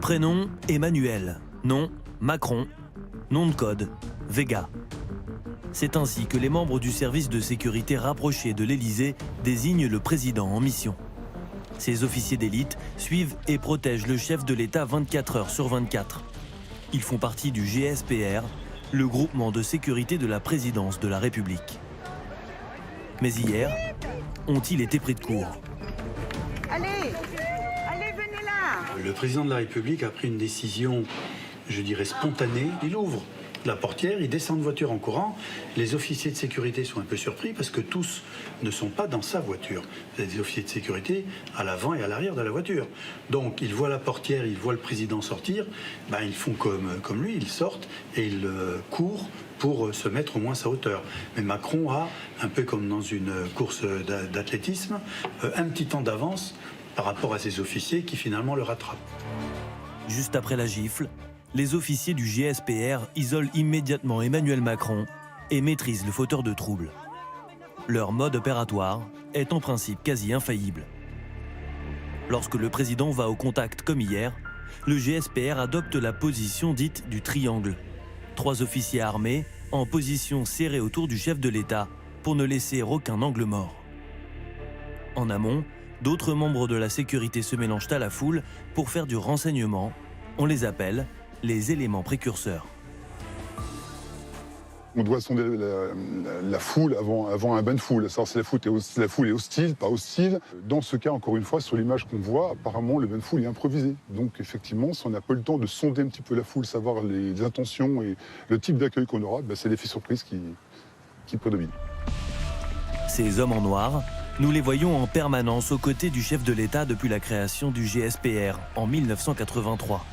Prénom Emmanuel, nom Macron, nom de code Vega. C'est ainsi que les membres du service de sécurité rapproché de l'Élysée désignent le président en mission. Ces officiers d'élite suivent et protègent le chef de l'État 24 heures sur 24. Ils font partie du GSPR, le groupement de sécurité de la présidence de la République. Mais hier, ont-ils été pris de court? Allez, venez là. Le président de la République a pris une décision, je dirais, spontanée. Il ouvre la portière, il descend de voiture en courant. Les officiers de sécurité sont un peu surpris parce que tous ne sont pas dans sa voiture. Il y a des officiers de sécurité à l'avant et à l'arrière de la voiture. Donc ils voient la portière, ils voient le président sortir, ils font comme lui, ils sortent et ils courent pour se mettre au moins à sa hauteur. Mais Macron a, un peu comme dans une course d'athlétisme, un petit temps d'avance par rapport à ses officiers qui finalement le rattrapent. Juste après la gifle, les officiers du GSPR isolent immédiatement Emmanuel Macron et maîtrisent le fauteur de troubles. Leur mode opératoire est en principe quasi infaillible. Lorsque le président va au contact comme hier, le GSPR adopte la position dite du triangle. 3 officiers armés en position serrée autour du chef de l'État pour ne laisser aucun angle mort. En amont, d'autres membres de la sécurité se mélangent à la foule pour faire du renseignement. On les appelle les éléments précurseurs. On doit sonder la foule avant un bain de foule. Si la foule est hostile, pas hostile. Dans ce cas, encore une fois, sur l'image qu'on voit, apparemment, le bain de foule est improvisé. Donc, effectivement, si on n'a pas le temps de sonder un petit peu la foule, savoir les intentions et le type d'accueil qu'on aura, c'est l'effet surprise qui prédomine. Ces hommes en noir, nous les voyons en permanence aux côtés du chef de l'État depuis la création du GSPR en 1983.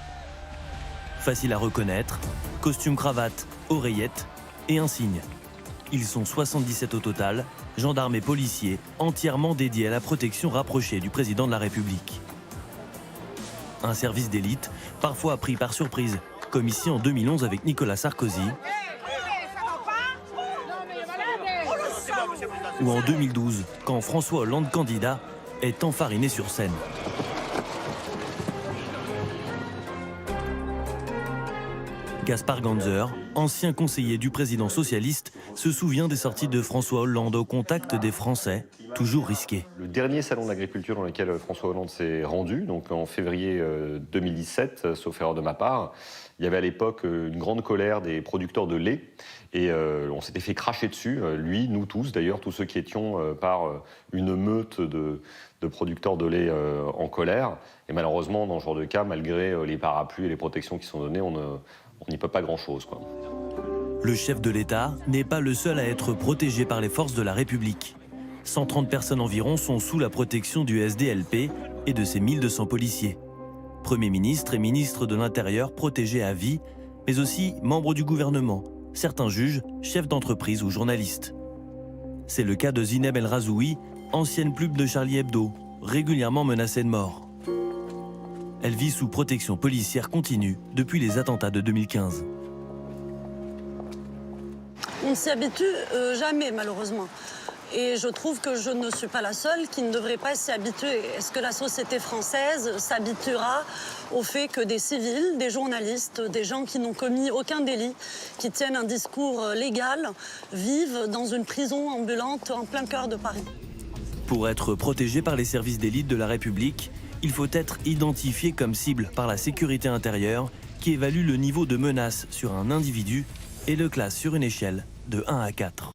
Facile à reconnaître, costume cravate, oreillettes et insignes. Ils sont 77 au total, gendarmes et policiers, entièrement dédiés à la protection rapprochée du président de la République. Un service d'élite, parfois pris par surprise, comme ici en 2011 avec Nicolas Sarkozy, ou en 2012, quand François Hollande, candidat, est enfariné sur scène. Gaspard Ganzer, ancien conseiller du président socialiste, se souvient des sorties de François Hollande au contact des Français, toujours risquées. Le dernier salon de l'agriculture dans lequel François Hollande s'est rendu, donc en février 2017, sauf erreur de ma part, il y avait à l'époque une grande colère des producteurs de lait et on s'était fait cracher dessus, lui, nous tous d'ailleurs, tous ceux qui étions par une meute de producteurs de lait en colère. Et malheureusement, dans ce genre de cas, malgré les parapluies et les protections qui sont données, on n'y peut pas grand-chose, quoi. Le chef de l'État n'est pas le seul à être protégé par les forces de la République. 130 personnes environ sont sous la protection du SDLP et de ses 1200 policiers. Premier ministre et ministre de l'Intérieur protégés à vie, mais aussi membres du gouvernement, certains juges, chefs d'entreprise ou journalistes. C'est le cas de Zineb El Razoui, ancienne pub de Charlie Hebdo, régulièrement menacée de mort. Elle vit sous protection policière continue depuis les attentats de 2015. On ne s'y habitue jamais, malheureusement. Et je trouve que je ne suis pas la seule qui ne devrait pas s'y habituer. Est-ce que la société française s'habituera au fait que des civils, des journalistes, des gens qui n'ont commis aucun délit, qui tiennent un discours légal, vivent dans une prison ambulante en plein cœur de Paris? Pour être protégé par les services d'élite de la République, il faut être identifié comme cible par la sécurité intérieure qui évalue le niveau de menace sur un individu et le classe sur une échelle de 1 à 4.